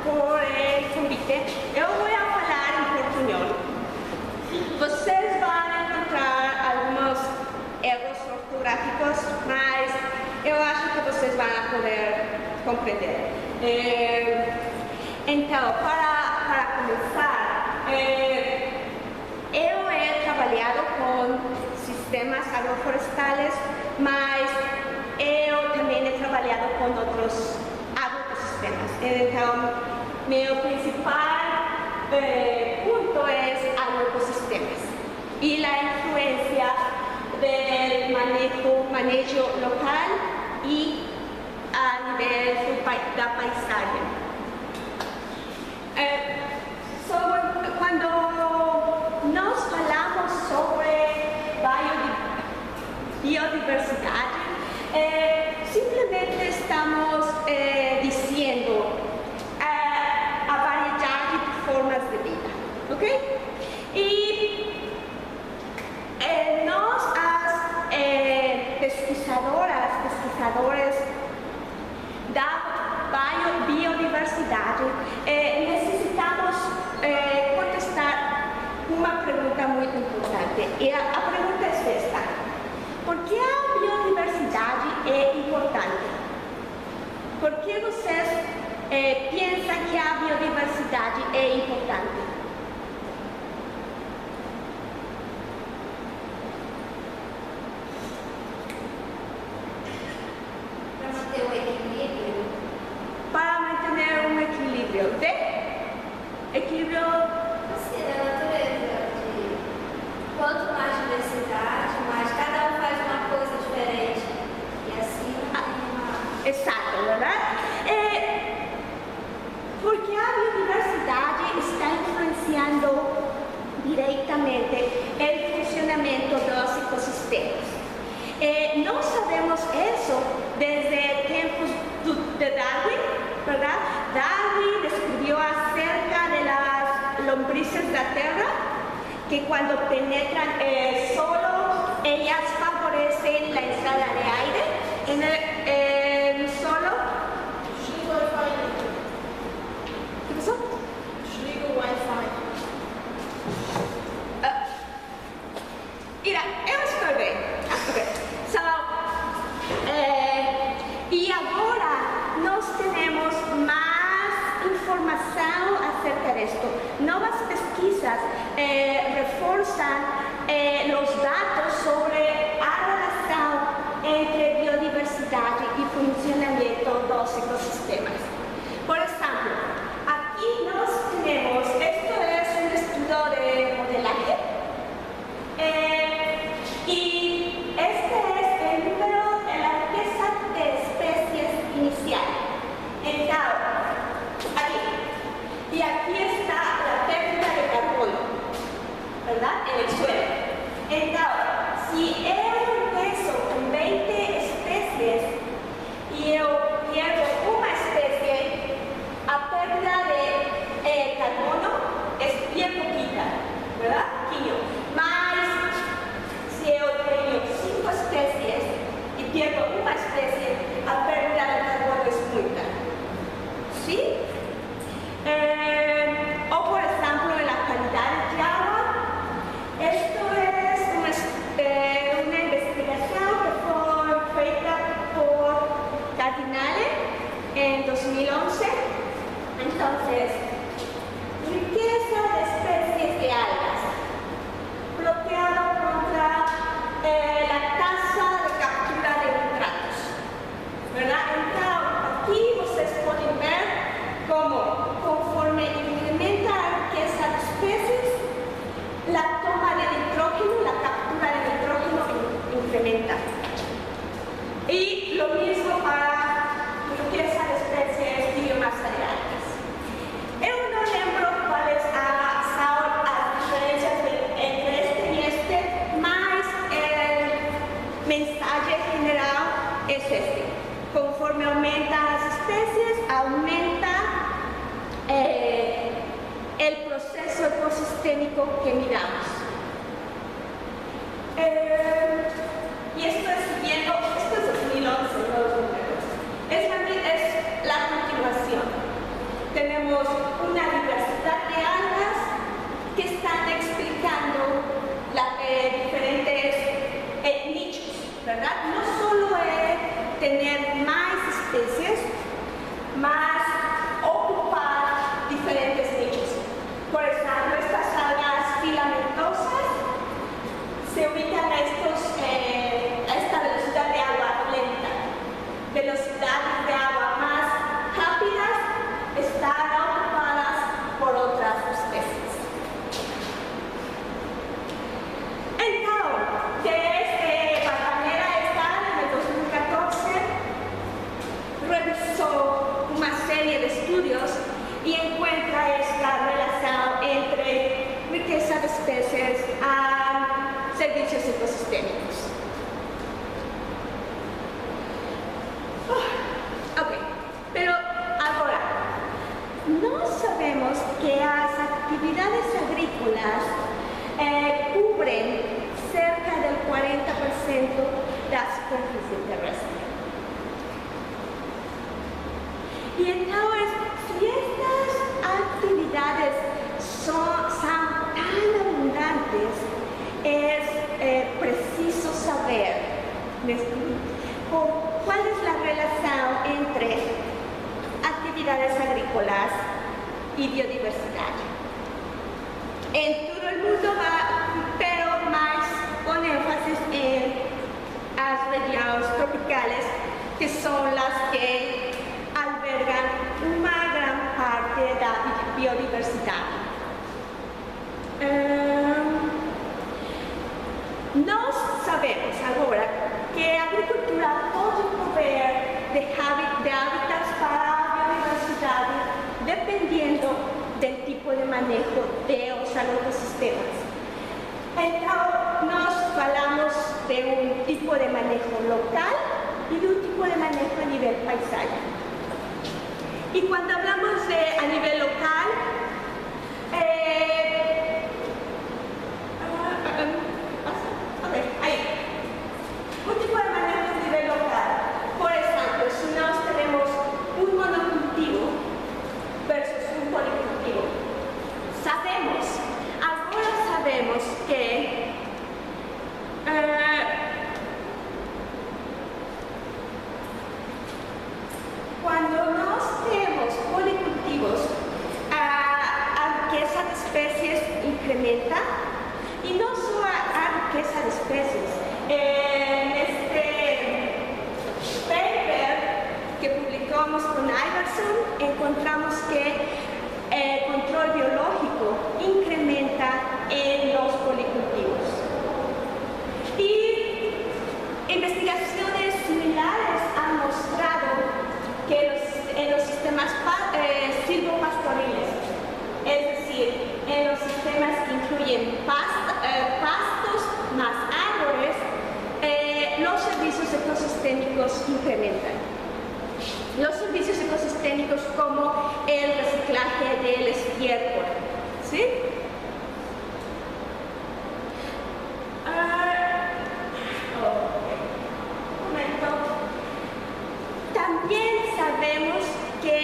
por el convite. Eu vou falar em portunhol. Vocês vão encontrar alguns erros ortográficos, mas eu acho que vocês vão poder compreender. Então, para começar, eu he trabalhado com sistemas agroflorestales, mas eu também he trabalhado com outros agroecossistemas. Então, meu principal punto é agroecossistemas e a influência do manejo local e a nível da paisagem. Quando nós falamos sobre biodiversidade, simplesmente estamos dizendo a variedade de formas de vida, ok? E nós, as pesquisadores da biodiversidade, necessitamos contestar uma pergunta muito importante. E a pergunta é esta: por que a biodiversidade é importante? Por que vocês pensam que a biodiversidade é importante? Para manter um equilíbrio de equilíbrio assim, da natureza, de quanto mais diversidade, mais cada um faz uma coisa diferente e assim exato, verdade? Porque a biodiversidade está influenciando diretamente o funcionamento dos ecossistemas. Nós sabemos isso desde tempos de Darwin, ¿verdad? Darwin descubrió acerca de las lombrices da terra, que cuando penetran el suelo, ellas favorecen la entrada de aire en el suelo. ¿Qué pasó? Desliga o Wi-Fi. Mira, eu escrevi. Okay. So, e agora nós temos mais informação acerca disto. Novas pesquisas reforçam os dados sobre a relação entre biodiversidade e funcionamento dos ecossistemas. Por exemplo, aqui nós temos, isto é estudo de modelaje, y este es el número de la riqueza de especies inicial. Entonces, aquí. Y aquí está la pérdida de carbono, ¿verdad? En el suelo. Entonces, si yo empiezo con 20 especies y yo pierdo una especie estudios y encuentra esta relación entre riqueza de especies a servicios ecosistémicos. Ok, pero ahora, no sabemos que las actividades agrícolas cubren cerca del 40% de la superficie terrestre. Y entonces, si estas actividades son tan abundantes, es preciso saber cuál es la relación entre actividades agrícolas y biodiversidad. En todo el mundo pero más con énfasis en las regiones tropicales, que son las que albergan una gran parte de la biodiversidad. Nós sabemos agora que a agricultura pode prover de hábitats para a biodiversidade dependendo do tipo de manejo dos agroecosistemas. Então, nós falamos de tipo de manejo local e de tipo de manejo a nível paisagem. E quando hablamos a nível local, un tipo de manejo a nivel local. Por ejemplo, si nós tenemos un monocultivo versus un policultivo, ahora sabemos que cuando nós tenemos policultivos, a riqueza de especies incrementa, y no solo a riqueza de especies. En este paper que publicamos con Iverson, encontramos que el control biológico incrementa en los policultivos. Y investigaciones similares han mostrado que en los sistemas silvopastoriles, es decir, en los sistemas que incluyen pastos más árboles, los servicios ecosistémicos incrementan. Los servicios ecosistémicos como el reciclaje del estiércol, ¿sí? Un momento. También sabemos que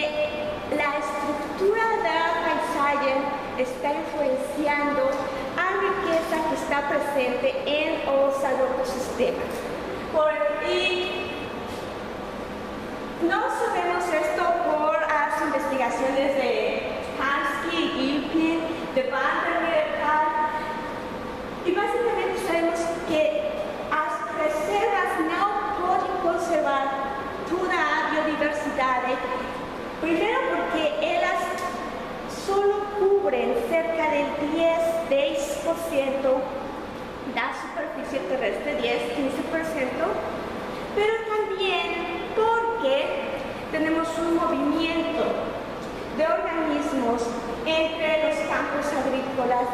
la estructura del paisaje está influenciando a la riqueza que está presente en los agroecosistemas. Y no sabemos esto por las investigaciones de Hansky, Gilpin, de Vandermeer et al. Y básicamente sabemos que las reservas no pueden conservar toda la biodiversidad, primero porque ellas solo cubren cerca del 10% de la superficie terrestre, 10-15%, pero también porque tenemos un movimiento de organismos entre los campos agrícolas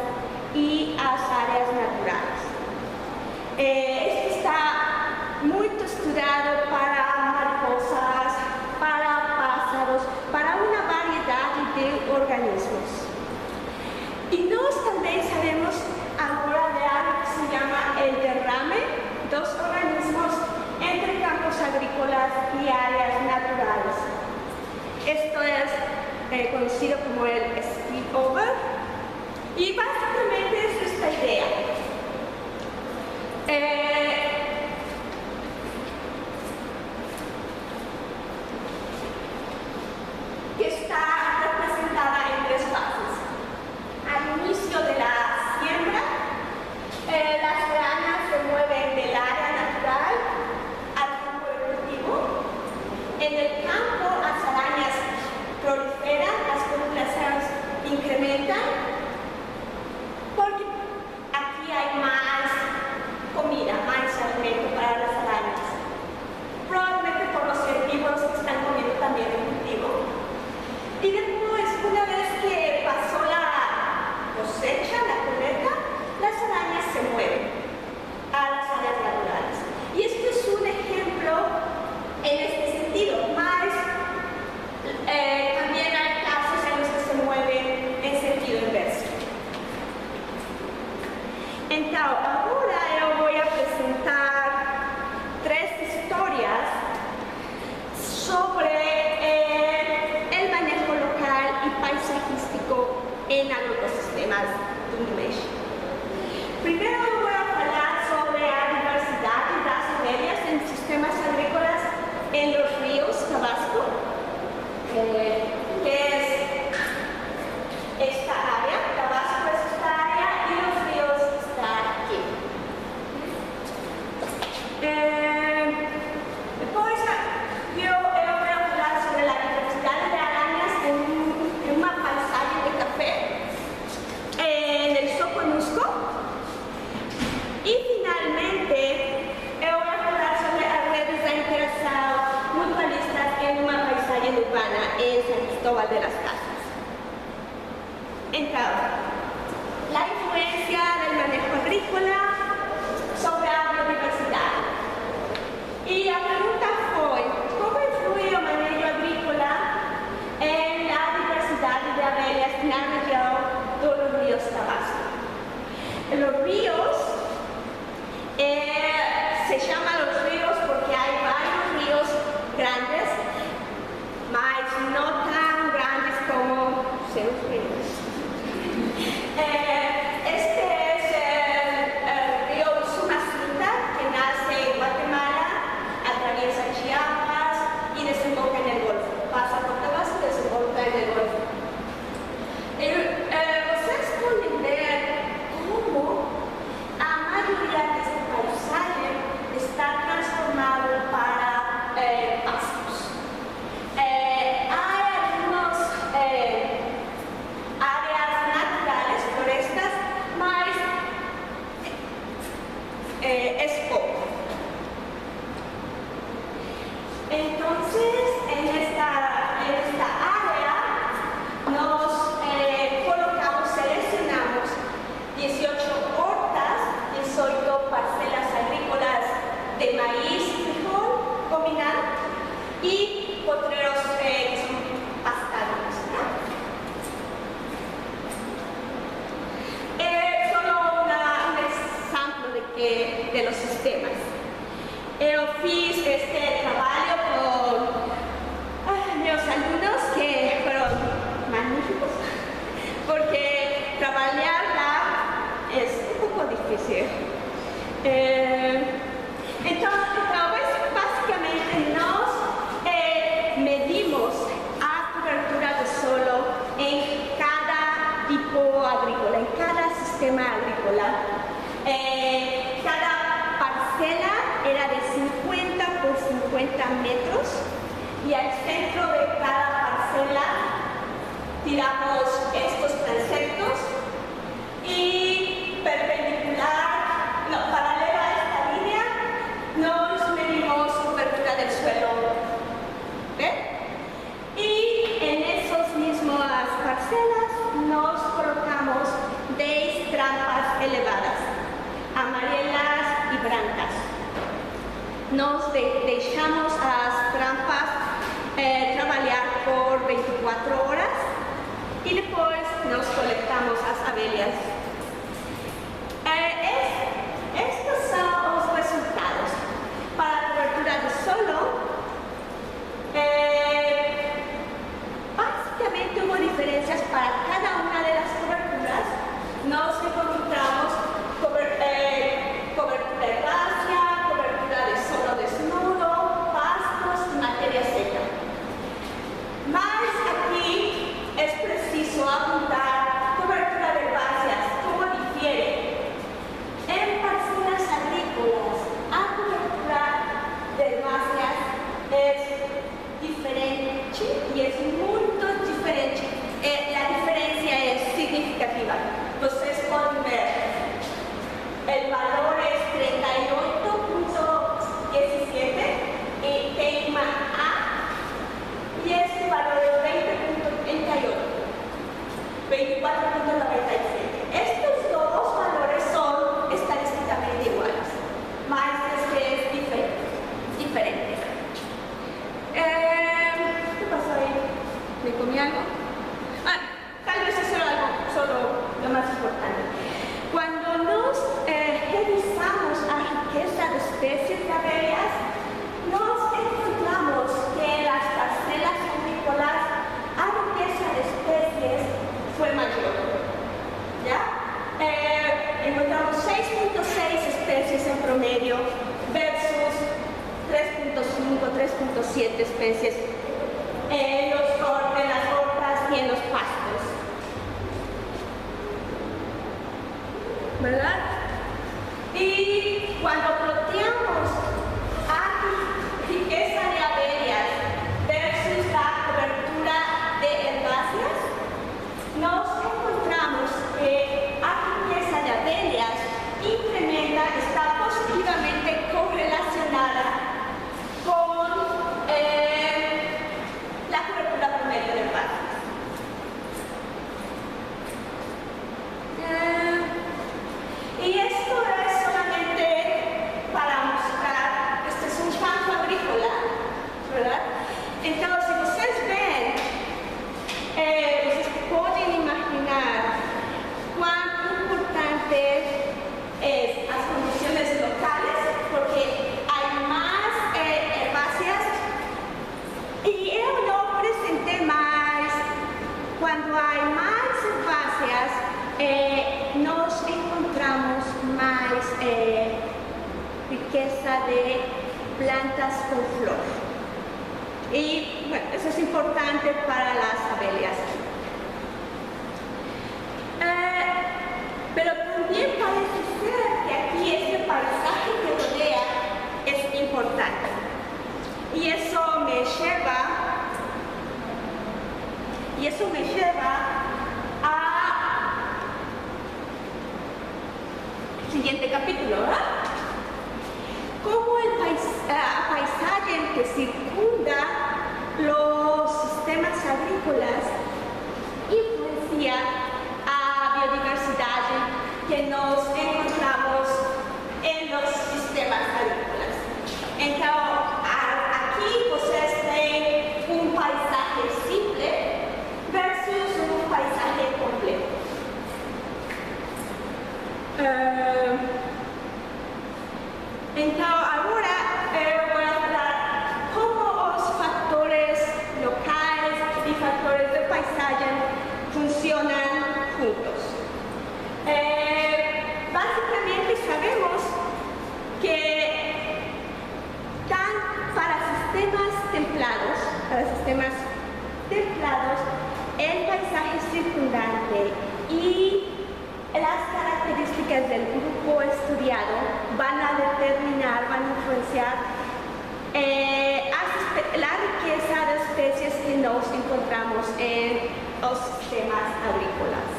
y las áreas naturales. Esto está muy estudiado para mariposas, para pájaros, para una variedad de organismos. Y nosotros también sabemos ahora de algo que se llama el derrame, dos organismos entre campos agrícolas y áreas naturales. Esto es conocido como el spillover, y básicamente es esta idea. Que está representada en tres fases. Al inicio de la siembra, las granas se mueven del área natural al campo de cultivo. En el campo, las arañas proliferan, las poblaciones incrementan, porque aquí hay más comida, más alimento para las arañas. Probablemente por los herbívoros que están comiendo también el cultivo. Y después Então, agora eu vou apresentar 3 histórias sobre el manejo local y paisajístico en agrosistemas do México. Primeiro eu vou falar sobre a diversidade das abelhas em sistemas agrícolas en los ríos Tabasco, que es esta área, Tabasco es esta área y los ríos están aquí. Depois eu vou falar sobre a diversidade de arañas em uma paisagem de café no Soconusco. E finalmente eu vou falar sobre as redes de interação mutualistas em uma paisagem urbana em San Cristóbal de las Casas. Então, a influência do manejo agrícola sobre a biodiversidade. E a pergunta foi, como influi o manejo agrícola na diversidade de abelhas na região dos ríos Tabasco? Los ríos se llaman los ríos porque hay varios ríos grandes, mas no tan grandes como los ríos. Este es el río Usumacinta, que nace en Guatemala, atraviesa Chiapas y desemboca en el Golfo. Pasa por Tabasco y desemboca en el Golfo. Ustedes pueden ver cómo a mayoría de este paisaje está transformado para pastos. Hay algunas áreas naturales, florestas, mas es poco. Entonces, en esta área nos colocamos, seleccionamos 18 hortas, 18 parcelas agrícolas de maíz, frijol combinado y potreros que son pastados. Solo un ejemplo de los sistemas. Eu fiz este trabalho con meus alumnos que fueron magníficos, porque trabajar lá es un poco difícil. Entonces, básicamente nos medimos a cobertura de suelo en cada tipo agrícola, en cada sistema agrícola. Cada parcela era de 50 por 50 metros y al centro de cada parcela tiramos estos transeptos y paralela a esta línea nos medimos cobertura del suelo. ¿Ven? Y en esas mismas parcelas nos colocamos 10 trampas elevadas, amarelas y blancas. Nos dejamos las trampas trabajar por 24 horas y después nos colectamos las abellas. Estos son los resultados. Para la cobertura de suelo, básicamente hubo diferencias para cada una de las coberturas. Nos encontramos cobertura herbácea, cobertura de suelo desnudo, pastos y materia seca. Mas aquí es preciso apuntar cobertura de herbáceas, cómo difiere. En parcelas agrícolas, a cobertura de herbáceas es diferente y es muy diferente. La diferencia especies en las hortas y en los pastos. ¿Verdad? Y cuando planteamos riqueza de abelias versus la cobertura de herbáceas, nos encontramos que la riqueza de abelias incrementa, está positivamente correlacionada con la cobertura promedio de herbáceas. Y esto es solamente para mostrar, este es un campo agrícola, ¿verdad? Entonces, si ustedes ven, ustedes pueden imaginar cuán importante es las condiciones locales, porque hay más herbáceas, y yo lo presenté más, cuando hay más herbáceas, nos encontramos más riqueza de plantas con flor. Y bueno, eso es importante para las abelias. Pero también parece ser que aquí este paisaje que rodea es importante. Y eso me lleva siguiente capítulo, ¿verdad? Cómo el paisaje que circunda los sistemas agrícolas influencia a biodiversidad que nos encontramos en los sistemas agrícolas. Entonces, aquí ustedes ven un paisaje simple versus un paisaje complejo. Entonces, ahora voy a hablar cómo los factores locales y factores de paisaje funcionan juntos. Básicamente sabemos que para sistemas templados, el paisaje circundante y las características del grupo estudiado van a influenciar la riqueza de especies que nos encontramos en los sistemas agrícolas.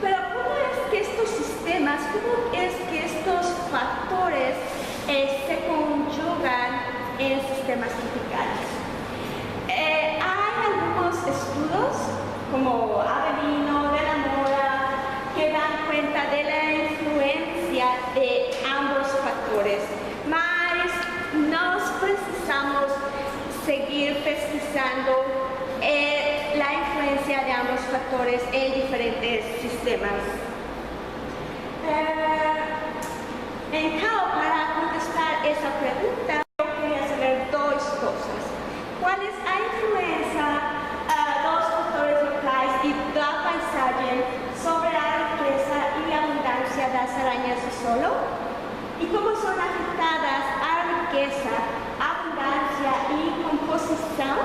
Pero ¿cómo es que estos factores se conjugan en sistemas tropicales? Hay algunos estudios, como Avelino, de la Mora, que dan cuenta de la influencia de ambos factores, mas nos precisamos seguir pesquisando la influencia de ambos factores en diferentes sistemas. Entonces, para contestar esa pregunta, quería saber dos cosas. ¿Cuál es la influencia de los factores locales y del paisaje sobre la riqueza y abundancia de las arañas de suelo? ¿Y cómo son afectadas a la riqueza, abundancia y composición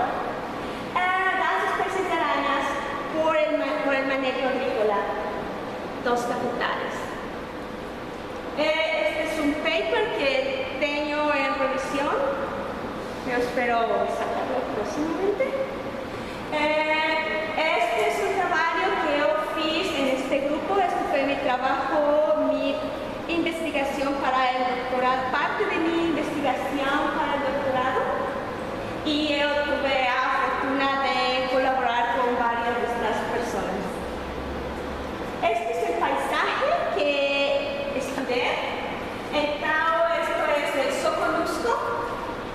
de las especies de arañas por el manejo agrícola? Dos capitales. Este es un paper que tengo en revisión. Yo espero sacarlo próximamente. Este es un trabajo que yo hice en este grupo. Este fue mi trabajo, mi investigación para el doctorado, parte de mi investigación para el doctorado. Y yo tuve la fortuna de colaborar con varias de estas personas. Este es el paisaje que estudié. Entonces, esto es el Soconusco.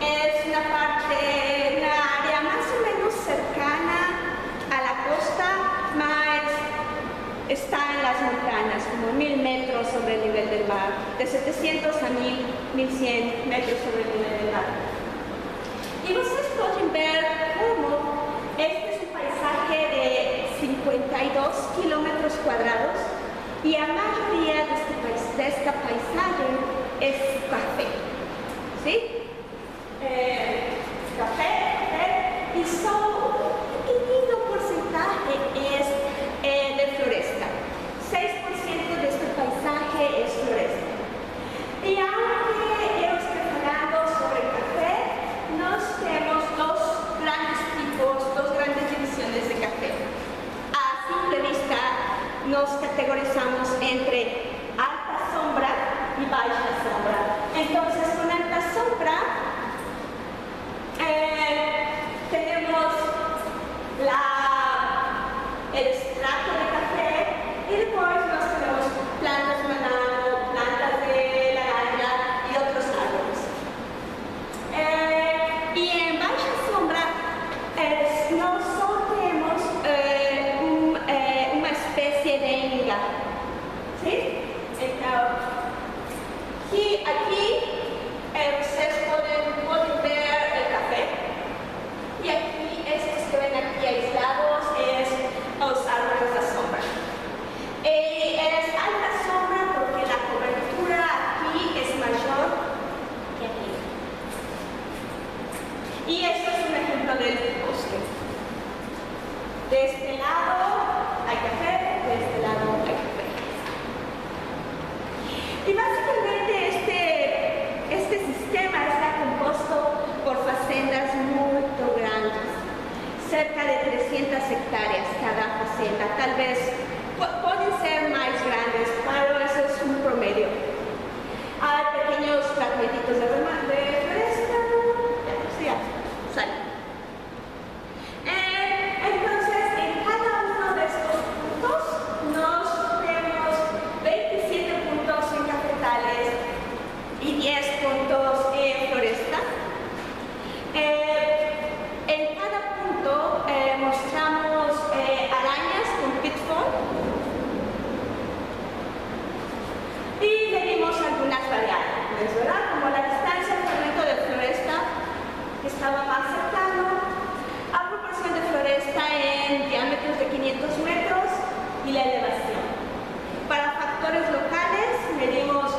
Es una área más o menos cercana a la costa, mas está en las montañas, como 1000 metros sobre el nivel del mar, de 700 a 1100 metros sobre el nivel del mar. Y ustedes pueden ver cómo este es un paisaje de 52 kilómetros cuadrados Y la mayoría de este paisaje es café, ¿sí? Café, y solo un pequeño porcentaje es de floresta. 6% de este paisaje es floresta. Y aunque yo estoy hablando sobre café, nos tenemos dos grandes divisiones de café. A simple vista nos categorizamos entre alta sombra y baja sombra. Entonces, con alta sombra tenemos el extracto de café y después nos tenemos plantas de banano, plantas de naranja y otros árboles. Y en baja sombra no solo tenemos una especie de inga, ¿sí? Y aquí ustedes pueden ver el café, y aquí estos que ven aquí aislados es los árboles de sombra. Es alta sombra porque la cobertura aquí es mayor que aquí. Y esto es un ejemplo del bosque. De este lado hay café, de este lado hay café. Y básicamente este sistema está compuesto por facendas muy grandes, cerca de 300 hectáreas cada facenda. Tal vez pueden ser más grandes, pero eso es un promedio. Hay pequeños fragmentitos de floresta, ya sale. Entonces, en cada uno de estos puntos nos tenemos 27 puntos en cafetales y 10 puntos en floresta. En cada punto mostramos arañas con pitfall y medimos algunas variables, ¿verdad? Como la distancia al fragmento de floresta que estaba más cercano, a proporción de floresta en diámetros de 500 metros y la elevación. Para factores locales medimos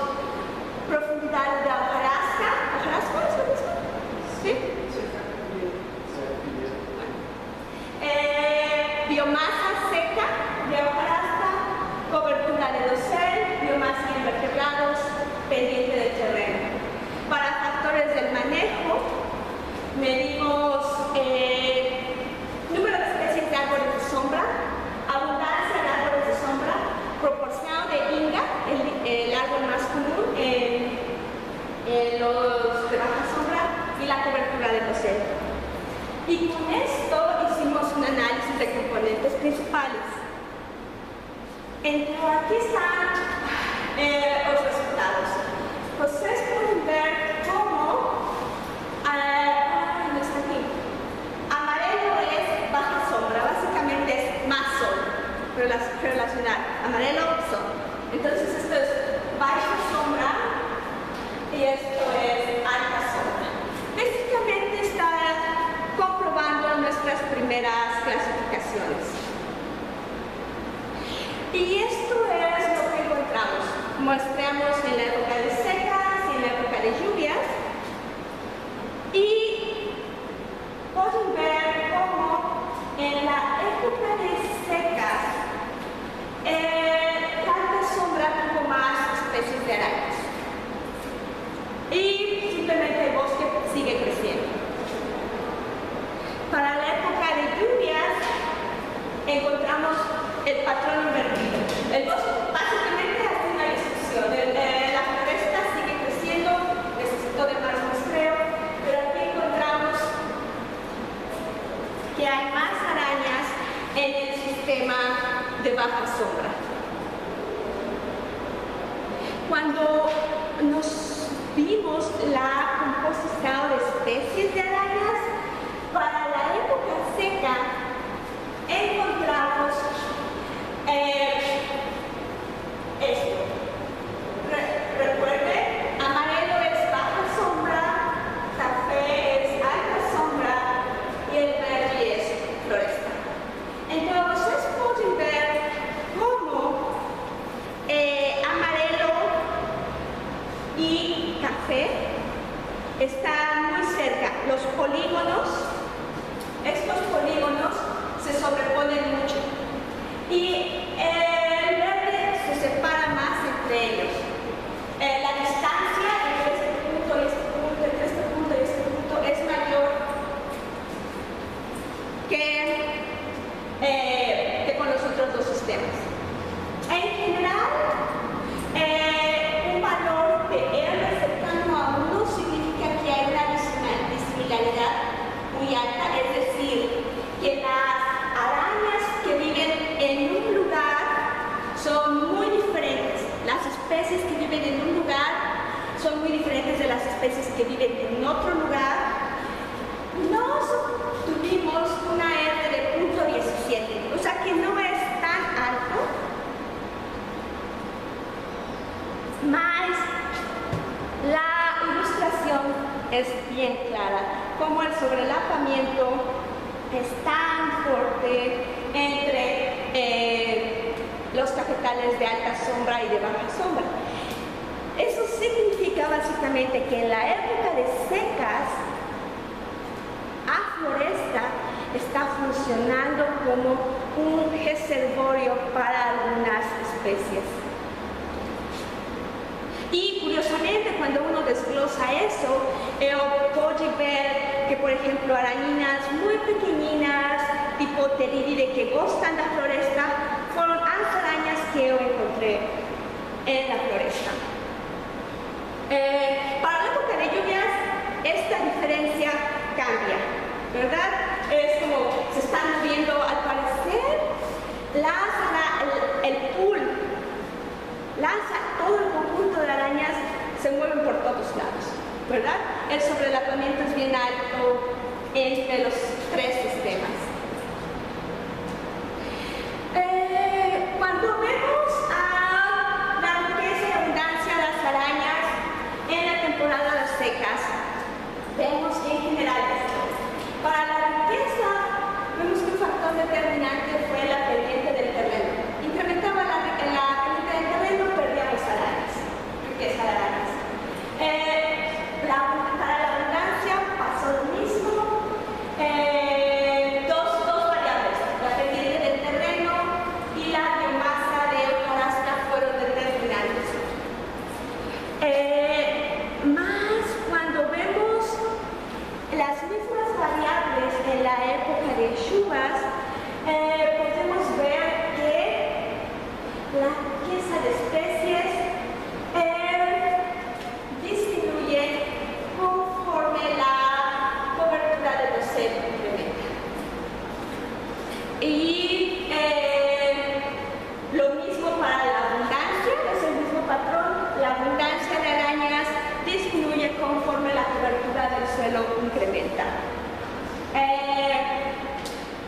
profundidad de hojarasca. ¿Hojarasca es lo mismo? ¿Sí? Biomasa seca de hojarasca, cobertura de dosel, biomasa de invertebrados, pendiente del terreno. Para factores del manejo, medimos número de especies de árboles de sombra, abundancia de árboles de sombra, proporción de inga, el árbol más común en los de baja sombra, y la cobertura de dosel. Y con esto hicimos un análisis de componentes principales. Aquí están los resultados. Ustedes pueden ver cómo no está aquí. Amarelo es baja sombra, básicamente es más sol, relacionar amarelo sol. Entonces esto es baja sombra y esto es alta sombra. Básicamente está comprobando nuestras primeras clasificaciones. Y esto es lo que encontramos. Mostramos en la época de secas y en la época están muy cerca. Los polígonos, estos polígonos se sobreponen mucho y el verde se separa más entre ellos. La distancia entre este punto y este punto, entre este punto y este punto es mayor que con los otros dos sistemas. En general, un valor de R cercano a 1 significa que hay una disimilaridad muy alta, es decir, que las arañas que viven en un lugar son muy diferentes. Las especies que viven en un lugar son muy diferentes de las especies que viven en otro lugar. Nos tuvimos una R de 0.17, o sea que no es tan alto, mas la ilustración es bien clara, como el sobrelapamiento es tan fuerte entre los cafetales de alta sombra y de baja sombra. Eso significa básicamente que en la época de secas, Afloresta está funcionando como un reservorio para algunas especies. Y curiosamente, cuando uno desglosa eso, puede ver que, por ejemplo, arañinas muy pequeñinas, tipo Pteridide, que gustan de la floresta, fueron las arañas que yo encontré en la floresta. Para la época de lluvias, esta diferencia cambia, ¿verdad? Es como se están moviendo, al parecer, el pool lanza todo el conjunto de arañas, se mueven por todos lados, ¿verdad? El sobrelapamiento es bien alto entre los tres sistemas. Cuando vemos a la riqueza y abundancia de las arañas en la temporada de secas, vemos en general esto. Para la riqueza, vemos que un factor determinante fue la pendiente del terreno. Incrementaba la pendiente del terreno, perdíamos arañas, riqueza de arañas. Para la abundancia pasó lo mismo. Dos variables, la pendiente del terreno y la biomasa de hojarasca fueron determinantes. Más cuando vemos las mismas variables en la época de lluvias, podemos ver que la riqueza de especies disminuye conforme la cobertura del océano incrementa. Y lo mismo para la abundancia, es el mismo patrón. La abundancia de arañas disminuye conforme la cobertura del suelo incrementa.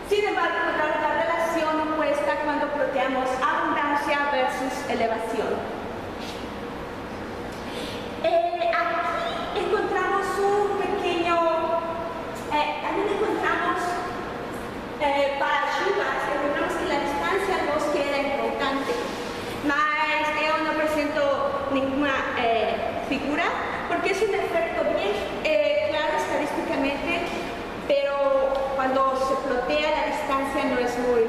Sin embargo, la relación opuesta cuando planteamos abundancia versus elevación. Aquí encontramos un pequeño, también encontramos para lluvias, encontramos que la distancia al bosque era importante, mas yo no presento ninguna figura porque es un efecto bien claro estadísticamente, pero cuando se plotea la distancia no es muy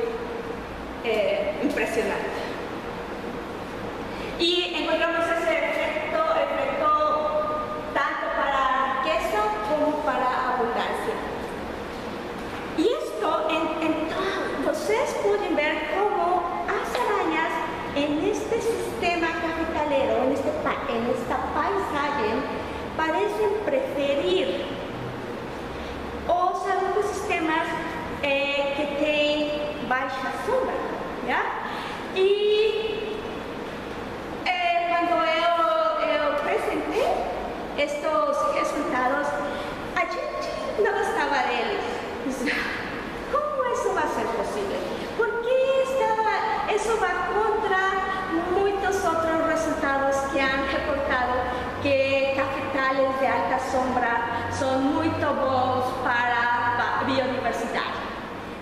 impresionante. Y encontramos ese efecto tanto para riqueza como para abundancia. Y esto, ustedes pueden ver cómo las arañas en este sistema cafetalero, en esta paisaje, parecen preferir os ecosistemas que tienen baja sombra, ¿ya? Y cuando yo presenté estos resultados, a gente no gostava deles. ¿Cómo eso va a ser posible? Porque eso va contra muchos otros resultados que han reportado que cafetales de alta sombra son muy bons para a biodiversidade.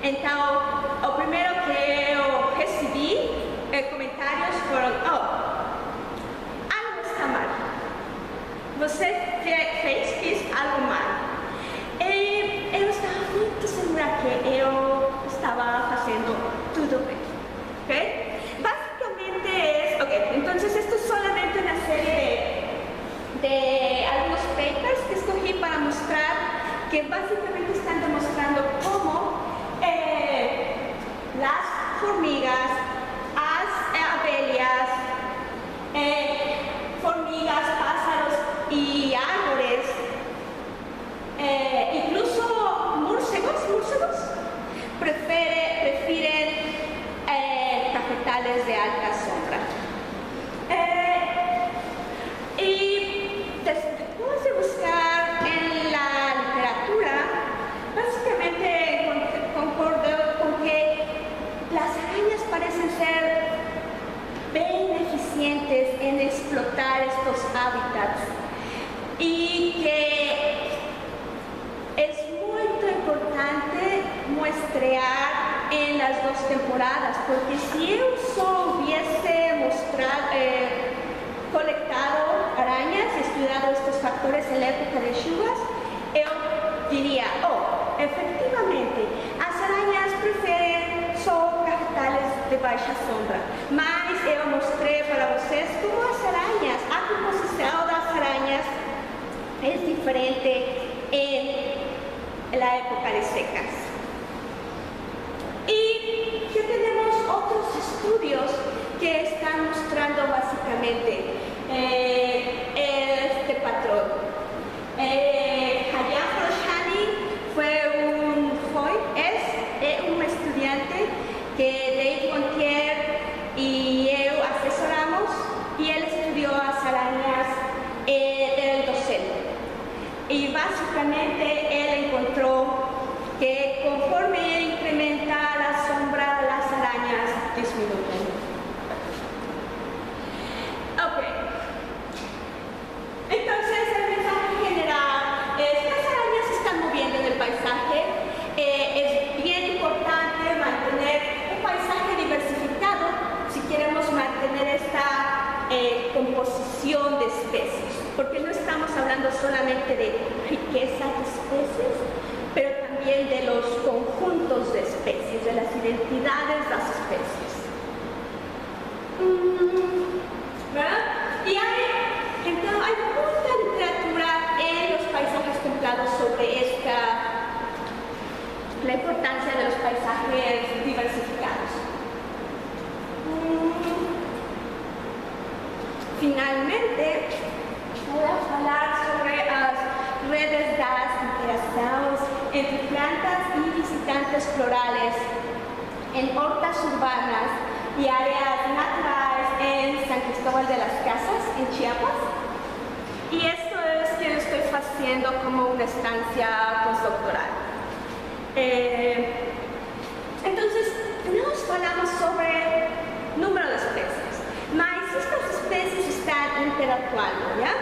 Então, o primeiro que eu recebi comentários foram: algo está mal. Você fez que básicamente están demostrando cómo las hormigas, abellas, hormigas, pájaros y árboles, incluso murciélagos, prefieren cafetales de alta sombra. Y después de buscar en la literatura, básicamente concuerdo con que las arañas parecen ser beneficientes en explotar estos hábitats y que es muy importante muestrear en las dos temporadas, porque si yo solo hubiese colectado arañas y estudiado estos factores en la época de lluvias, yo diría, efectivamente, las arañas prefieren solo cafetales de baja sombra, mas yo mostré para ustedes cómo las arañas, a composición de las arañas es diferente en la época de secas. Y que tenemos otros estudios que están mostrando básicamente este patrón. Hayat Roshani es un estudiante que Dave Montier y yo asesoramos, y él estudió las arañas del dosel. Y básicamente él encontró que conforme incrementa la sombra, las arañas disminuyen. Entonces el mensaje general es que las arañas se están moviendo en el paisaje. Es bien importante mantener un paisaje diversificado si queremos mantener esta composición de especies, porque no estamos hablando solamente de riqueza de especies, pero también de los conjuntos de especies, de las identidades de las especies. ¿Verdad? Y hay mucha literatura en los paisajes templados sobre la importancia de los paisajes diversificados. Finalmente, voy a hablar sobre las redes de interacciones entre plantas y visitantes florales en hortas urbanas y áreas naturales en San Cristóbal de las Casas, en Chiapas. Y esto es que estoy haciendo como una estancia postdoctoral. Entonces, nos hablamos sobre número de especies, mas estas especies están interactuando, ¿ya?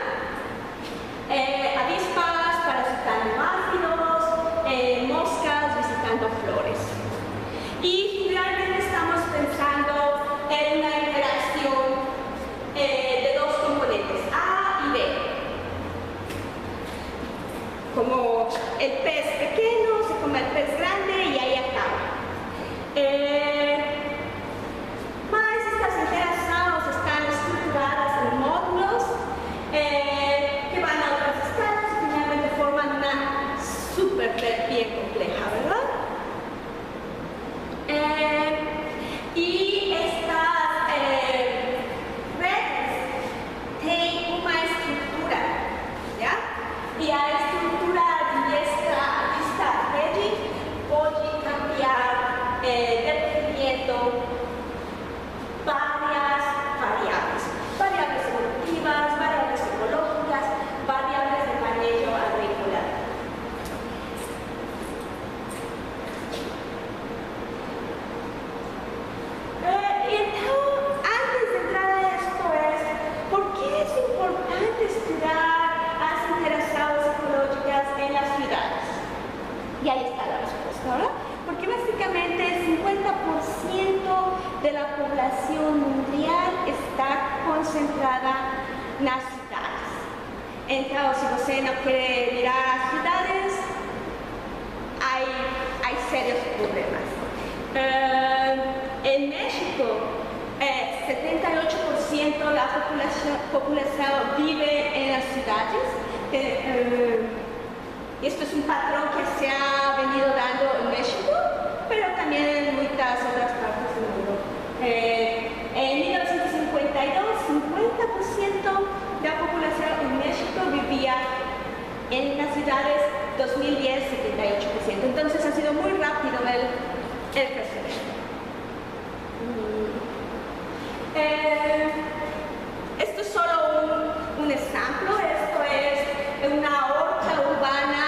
Avispas parasitando áfidos, moscas visitando flores. Y finalmente estamos pensando en una interacción de dos componentes, A y B. Como el pez pequeño se come el pez grande y ahí acaba. Mas estas interacciones están estructuradas en módulos que van a otras escalas y finalmente forman una superred bien compleja, ¿verdad? Y estas redes tienen una estructura, ¿ya? Y a estructura de esta red puede cambiar dependiendo varias variables evolutivas, variables ecológicas, variables de manejo agrícola. Antes de entrar a esto ¿por qué es importante estudiar las interacciones ecológicas en las ciudades? Y ahí está la respuesta, ¿verdad? Porque básicamente el 50% de la población mundial está concentrada en las ciudades. Entonces, si usted no quiere mirar a las ciudades, hay serios problemas. En México, 78% de la población vive en las ciudades. Y esto es un patrón en las ciudades 2010 78%. Entonces ha sido muy rápido el crecimiento. Esto es solo un ejemplo. Esto es una horta urbana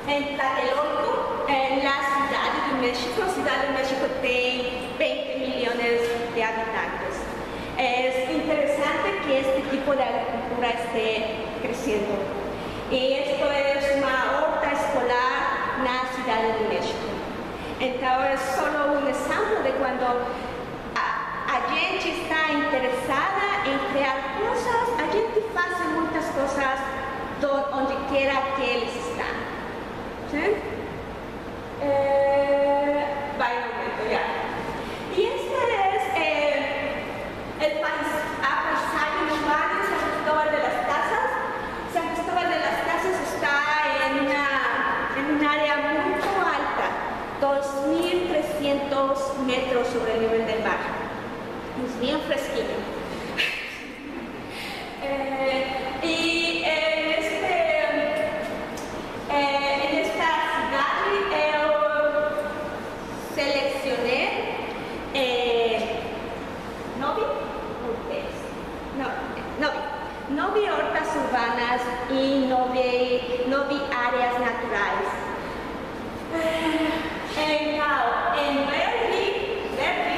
en Tlatelolco, en la Ciudad de México. Ciudad de México tiene 20 millones de habitantes. Es interesante que este tipo de agricultura esté creciendo. Y esto es una horta escolar en la Ciudad de México. Entonces, es solo un ejemplo de cuando a gente está interesada en crear cosas, a gente hace muchas cosas donde quiera que ellos están. ¿Sí? Vaya un momento, ya. Y este es el paisaje urbano de San Cristóbal de las Casas. San Cristóbal de las Casas está en un área muy alta, 2.300 metros sobre el nivel del mar. Es bien fresquito. Y en esta ciudad yo seleccioné Novi hortas urbanas y Novi áreas naturales. En verde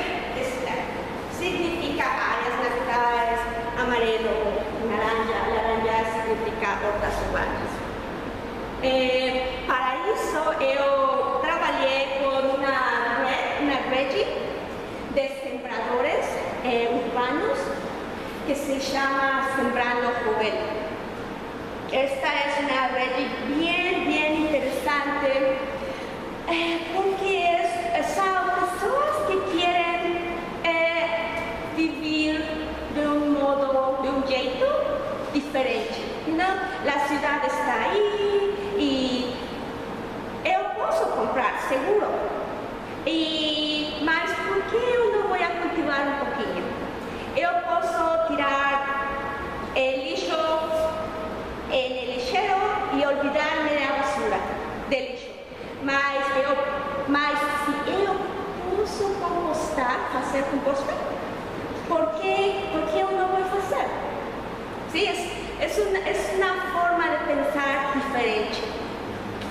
significa áreas naturales, amarelo, naranja significa hortas urbanas. Para eso yo trabajé con una red de sembradores urbanos que se llama Sembrando Joven. Esta es una red bien interesante porque son personas que quieren vivir de un jeito diferente, ¿no? La ciudad está ahí y yo puedo comprar, seguro. Mas por qué yo no voy a cultivar un poquillo? Yo puedo tirar el lixo en el lixero y olvidarme de la basura del lixo. Mas si yo puedo compostar, hacer composta, ¿por qué yo no voy a hacer? Sí, es una forma de pensar diferente.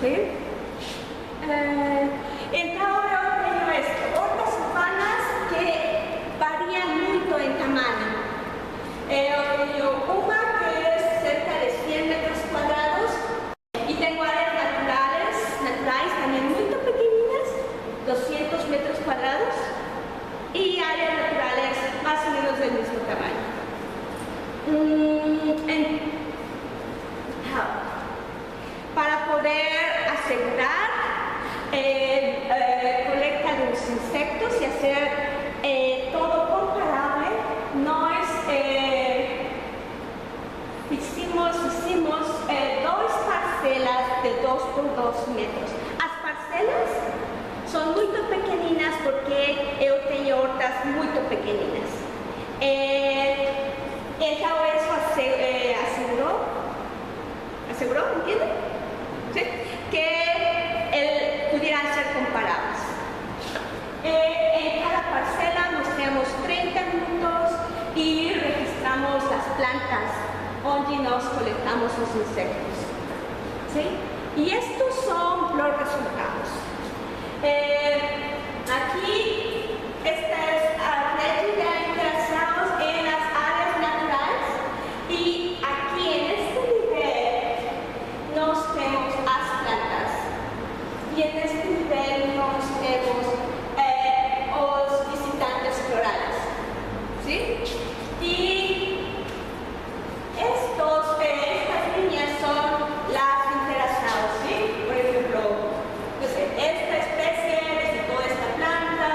¿Sí? Entonces yo tengo esto, hortas urbanas que varían mucho en tamaño. Yo tengo una que es cerca de 100 metros cuadrados y tengo áreas naturales también muy pequeñinas, 200 metros cuadrados, y áreas naturales más o menos del mismo tamaño. Para poder asegurar colecta de los insectos y hacer todo comparable, hicimos dos parcelas de 2 por 2 metros. Las parcelas son muy pequeñinas porque yo tengo hortas muy pequeñinas. Eso aseguró, ¿entienden? ¿Sí? Que pudieran ser comparables. En cada parcela nos tenemos 30 minutos y registramos las plantas donde nos colectamos los insectos. ¿Sí? Y estos son los resultados. Aquí, esta es la red de interesados en las áreas naturales y aquí en este nivel nos tenemos las plantas y en este nivel nos tenemos los visitantes florales. ¿Sí? Y estas líneas son las interesadas, ¿sí? Por ejemplo, esta especie visitó esta planta,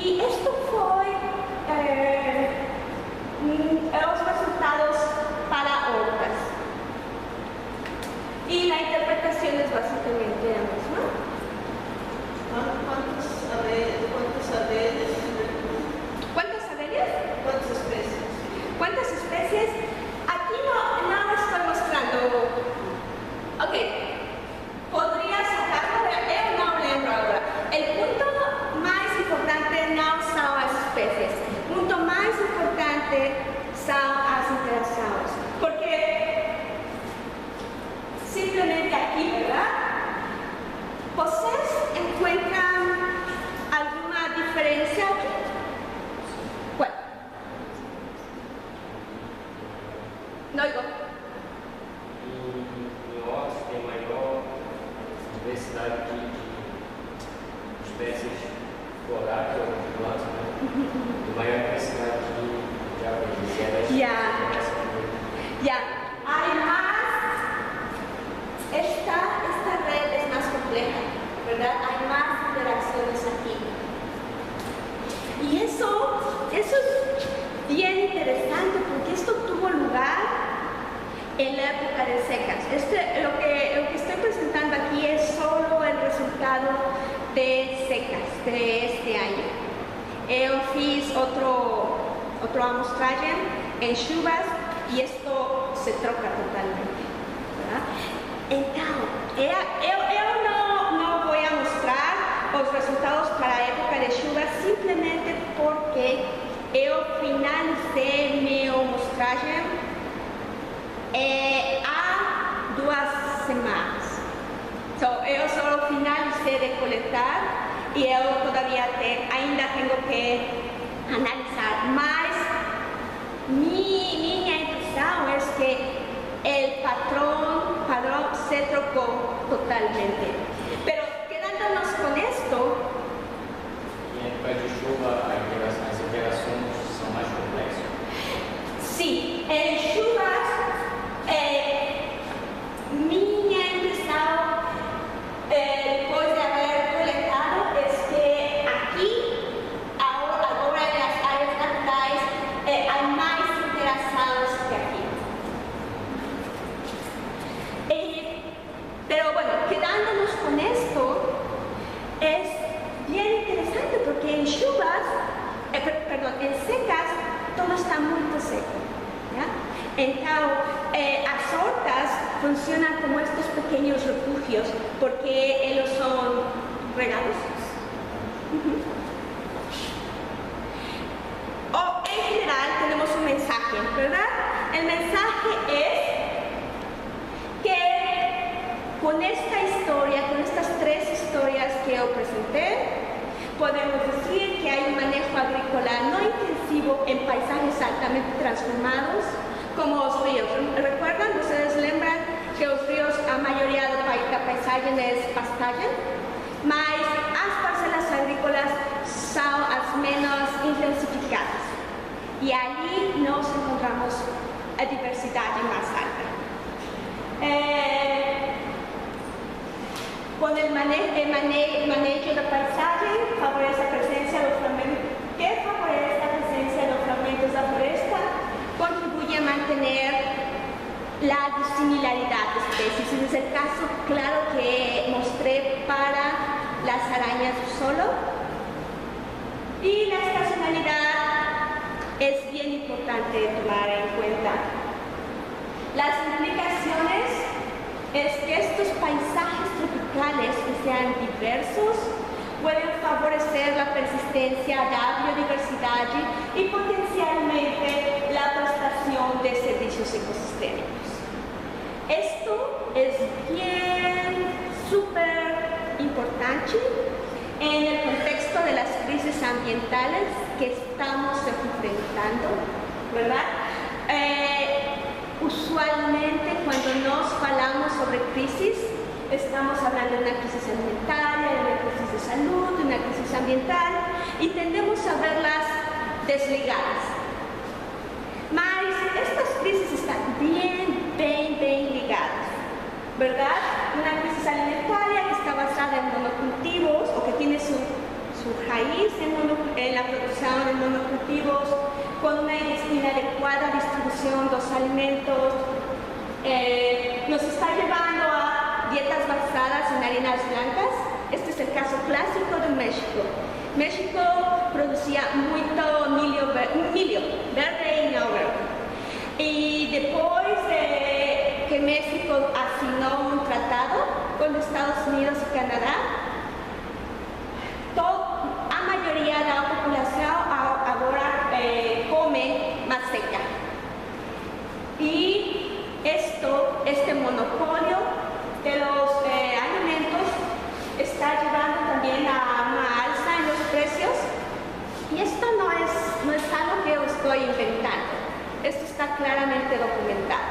Y esto fue los resultados para hortas. Y la interpretación es básicamente la misma. ¿Cuántas abellas? ¿Cuántas abellas? ¿Cuántas especies? ¿Cuántas especies? Aquí no estoy mostrando. Ok, podría sacarlo, pero no lembro ahora. El punto más importante no son las especies. El punto más importante son las interacciones. Porque simplemente aquí, ¿verdad? ¿Ustedes encuentran alguna diferencia aquí? ¿Cuál? No oigo. Em hortas tem maior diversidade de espécies florais ou de plantas, né? E maior diversidade de abelhas. Ya. Hay más. Esta red es más compleja, ¿verdad? Hay más interacciones aquí. Y eso es bien interesante porque esto tuvo lugar en la época de secas. Lo que estoy presentando aquí es solo el resultado de secas de este año. Yo hice otro amostraje en chuvas y esto se troca totalmente, ¿verdad? Entonces, yo no voy a mostrar los resultados para la época de chuvas simplemente porque yo finalicé mi amostraje há 2 semanas. Eu só finalicé de coletar e eu todavía ainda tenho que analisar, mas minha impressão é que o padrão se trocou totalmente. Pero quedándonos con esto, Em época de chuva, as interações são mais complexas. sí, en chuvas, minha impressão, depois de haber coletado, es que aquí, agora en las áreas naturales, hay más interacciones que aquí. Pero bueno, quedándonos con esto, es bien interesante porque en chuvas, en secas, todo está muy seco. ¿Ya? Entonces, las hortas funcionan como estos pequeños refugios porque ellos son regados. O en general tenemos un mensaje, ¿verdad? El mensaje es que con esta historia, con estas 3 historias que yo presenté, podemos decir que hay un manejo agrícola no intensivo en paisajes altamente transformados, como los ríos. ¿Recuerdan? ¿Ustedes lembran que los ríos, a mayoría de paisajes es pastaje? Mas las parcelas agrícolas son las menos intensificadas. Y allí nos encontramos a diversidad más alta. Con el manejo del paisaje favorece la presencia de los fragmentos. ¿Qué favorece la presencia de los fragmentos de la floresta? Contribuye a mantener la disimilaridad de especies. Ese es el caso claro que mostré para las arañas solo. Y la estacionalidad es bien importante tomar en cuenta. Las implicaciones es que estos paisajes tropicales que sean diversos pueden favorecer la persistencia de la biodiversidad y potencialmente la prestación de servicios ecosistémicos. Esto es bien súper importante en el contexto de las crisis ambientales que estamos enfrentando, ¿verdad? Usualmente cuando nos hablamos sobre crisis, estamos hablando de una crisis alimentaria, de una crisis de salud, de una crisis ambiental y tendemos a verlas desligadas. Mas estas crisis están bien ligadas, ¿verdad? Una crisis alimentaria que está basada en monocultivos o que tiene su su raíz en la producción de monocultivos, con una inadecuada distribución de los alimentos, nos está llevando a dietas basadas en harinas blancas. Este es el caso clásico de México. México producía mucho milho verde y no verde. Y después de que México asignó un tratado con Estados Unidos y Canadá, a mayoría de la población ahora come más seca. Y este monopolio de los alimentos está llevando también a una alza en los precios. Y esto no es algo que yo estoy inventando. Esto está claramente documentado.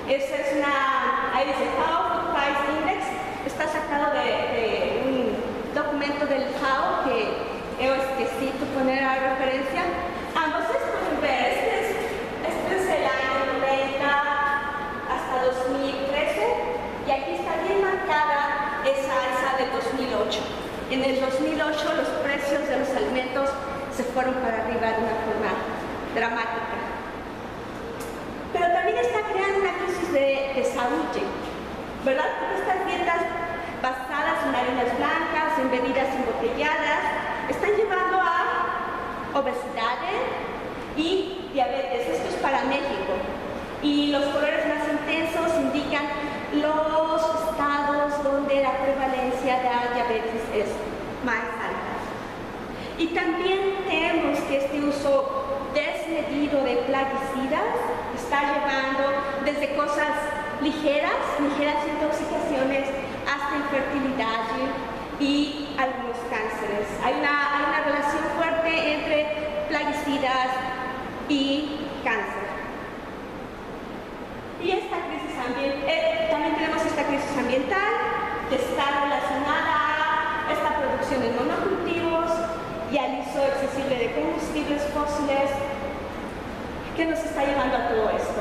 Esa es ahí dice, Food Price Index, está sacado de un documento del FAO que yo necesito poner a referencia. Ustedes pueden ver, este es el año 90 hasta 2013, y aquí está bien marcada esa alza del 2008. En el 2008 los precios de los alimentos se fueron para arriba de una forma dramática. Pero también está creando una crisis de salud, ¿verdad? Porque estas dietas basadas en harinas blancas, en bebidas embotelladas, están llevando a obesidad y diabetes. Esto es para México. Y los colores más intensos indican los estados donde la prevalencia de la diabetes es más alta. Y también tenemos que este uso desmedido de plaguicidas está llevando desde cosas ligeras intoxicaciones, hasta infertilidad y algunos cánceres. Hay una relación fuerte entre plaguicidas y cáncer. Y esta crisis también tenemos esta crisis ambiental que está relacionada a esta producción de monocultivos y al uso excesivo de combustibles fósiles que nos está llevando a todo esto.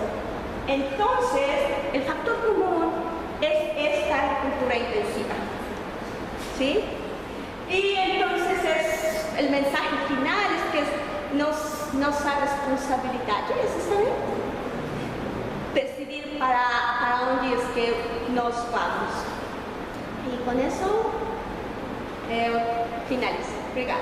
Entonces, el factor común es esta agricultura intensiva, ¿sí? Y entonces el mensaje final es que nos da responsabilidad, ¿está bien? Decidir para dónde es que nos vamos. Y con eso finalizo. Obrigada.